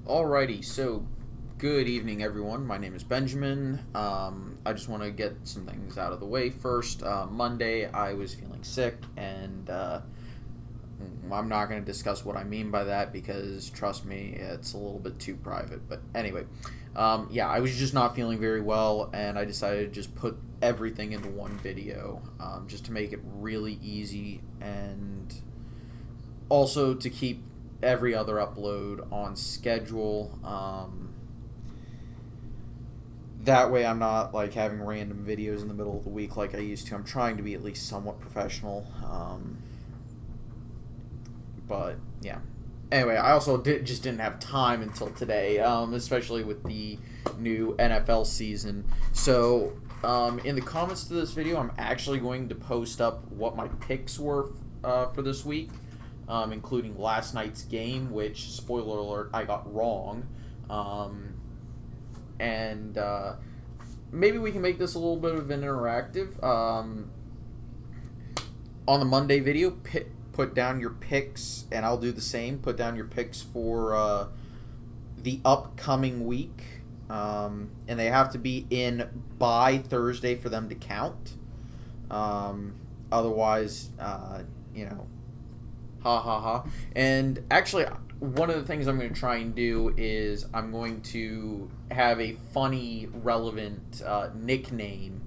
Alrighty, so good evening, everyone. My name is Benjamin. I just want to get some things out of the way first. Monday, I was feeling sick, and I'm not going to discuss what I mean by that because, trust me, it's a little bit too private. But anyway, yeah, I was just not feeling very well, and I decided to just put everything into one video just to make it really easy and also to keep every other upload on schedule. That way, I'm not like having random videos in the middle of the week like I used to. I'm trying to be at least somewhat professional. But yeah. Anyway, I also just didn't have time until today, especially with the new NFL season. So, in the comments to this video, I'm actually going to post up what my picks were for this week, including last night's game, which, spoiler alert, I got wrong. And maybe we can make this a little bit of an interactive. On the Monday video, put down your picks, and I'll do the same. Put down your picks for the upcoming week, and they have to be in by Thursday for them to count. Otherwise, you know, ha ha ha. And actually, one of the things I'm going to try and do is I'm going to have a funny, relevant nickname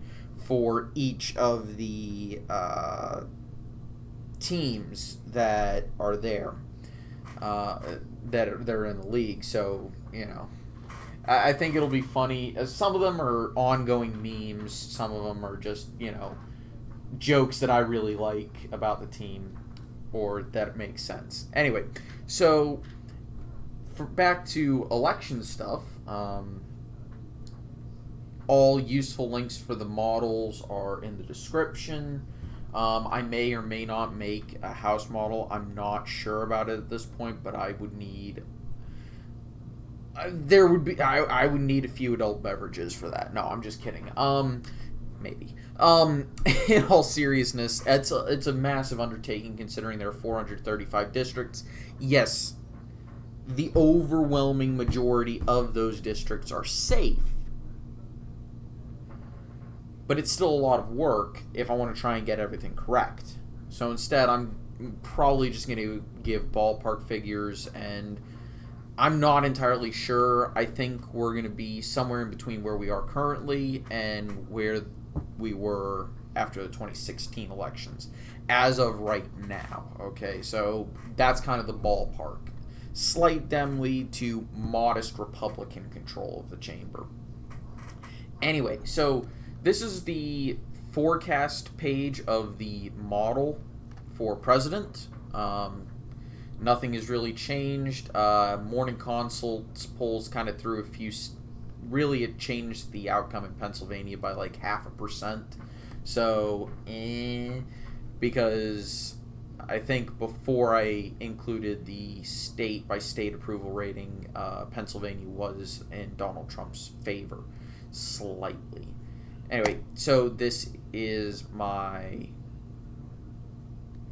for each of the teams that are there, that are in the league. So, I think it'll be funny. Some of them are ongoing memes. Some of them are just, jokes that I really like about the team or that makes sense. Anyway, so back to election stuff. All useful links for the models are in the description. I may or may not make a house model. I'm not sure about it at this point, but I would need. I would need a few adult beverages for that. No, I'm just kidding. Maybe. In all seriousness, it's a massive undertaking considering there are 435 districts. Yes, the overwhelming majority of those districts are safe, but it's still a lot of work if I want to try and get everything correct. So instead, I'm probably just going to give ballpark figures, and I'm not entirely sure. I think we're going to be somewhere in between where we are currently and where we were after the 2016 elections as of right now. Okay, so that's kind of the ballpark. Slight Dem lead to modest Republican control of the chamber. Anyway, so this is the forecast page of the model for president. Nothing has really changed. Morning Consult's polls kind of threw a few. Really, it changed the outcome in Pennsylvania by like 0.5%. So, because I think before I included the state by state approval rating, Pennsylvania was in Donald Trump's favor slightly. Anyway, so this is my.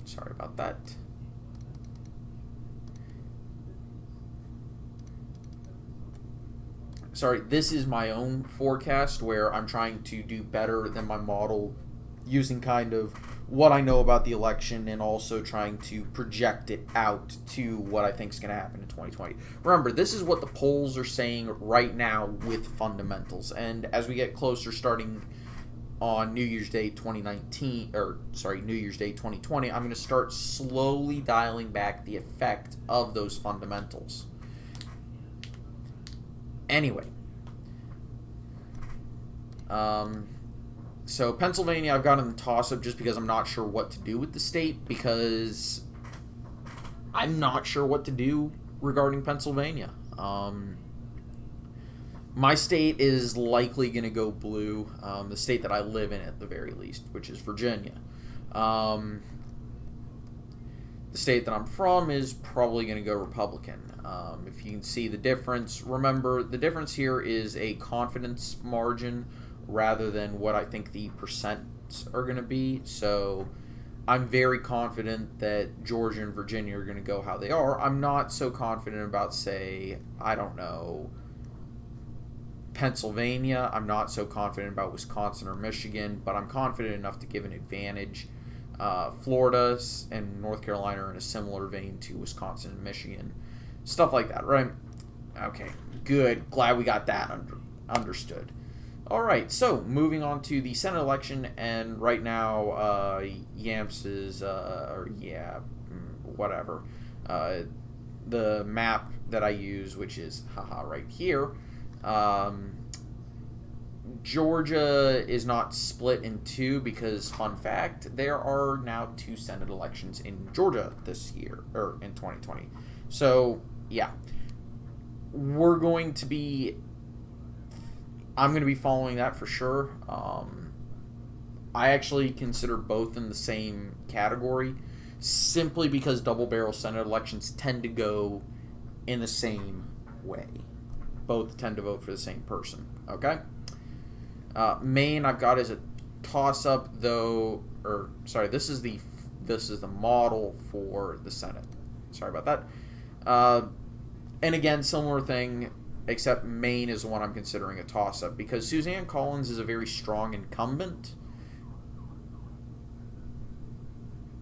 Sorry about that. This is my own forecast where I'm trying to do better than my model using kind of what I know about the election and also trying to project it out to what I think is going to happen in 2020. Remember, this is what the polls are saying right now with fundamentals. And as we get closer, starting on New Year's Day 2019, New Year's Day 2020, I'm going to start slowly dialing back the effect of those fundamentals. Anyway, so Pennsylvania I've got in the toss-up just because I'm not sure what to do with the state, because I'm not sure what to do regarding Pennsylvania. My state is likely going to go blue, the state that I live in at the very least, which is Virginia. The state that I'm from is probably going to go Republican. If you can see the difference, remember the difference here is a confidence margin rather than what I think the percents are going to be. So I'm very confident that Georgia and Virginia are going to go how they are. I'm not so confident about, say, I don't know, Pennsylvania. I'm not so confident about Wisconsin or Michigan, but I'm confident enough to give an advantage. Florida and North Carolina are in a similar vein to Wisconsin and Michigan. Stuff like that, right? Okay, good. Glad we got that understood. All right, so moving on to the Senate election, and right now, Yamps is, whatever. The map that I use, which is, right here. Georgia is not split in two because, fun fact, there are now 2 Senate elections in Georgia this year, or in 2020. So, yeah. I'm going to be following that for sure. I actually consider both in the same category simply because double barrel Senate elections tend to go in the same way. Both tend to vote for the same person. Okay? Maine I've got as a toss-up though, this is the model for the Senate. Sorry about that. And again, similar thing, except Maine is the one I'm considering a toss-up because Suzanne Collins is a very strong incumbent.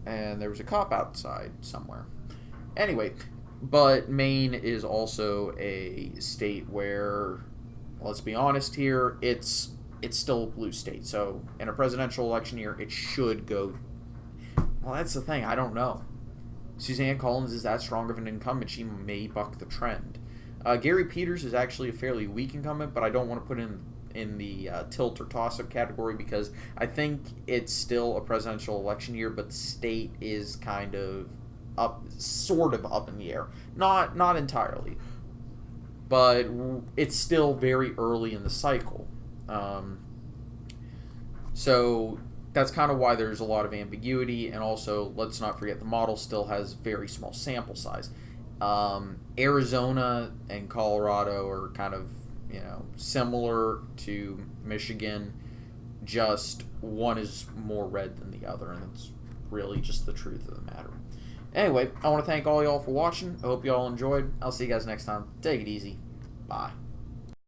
And there was a cop outside somewhere. Anyway, but Maine is also a state where, let's be honest here, it's still a blue state. So in a presidential election year, it should go. Well, that's the thing. I don't know. Suzanne Collins is that strong of an incumbent. She may buck the trend. Gary Peters is actually a fairly weak incumbent, but I don't want to put in the tilt or toss-up category because I think it's still a presidential election year, but the state is kind of sort of up in the air. Not entirely, but it's still very early in the cycle. So that's kind of why there's a lot of ambiguity, and also let's not forget the model still has very small sample size. Arizona and Colorado are kind of, similar to Michigan, just one is more red than the other, and it's really just the truth of the matter. Anyway, I want to thank all y'all for watching. I hope y'all enjoyed. I'll see you guys next time. Take it easy. Bye.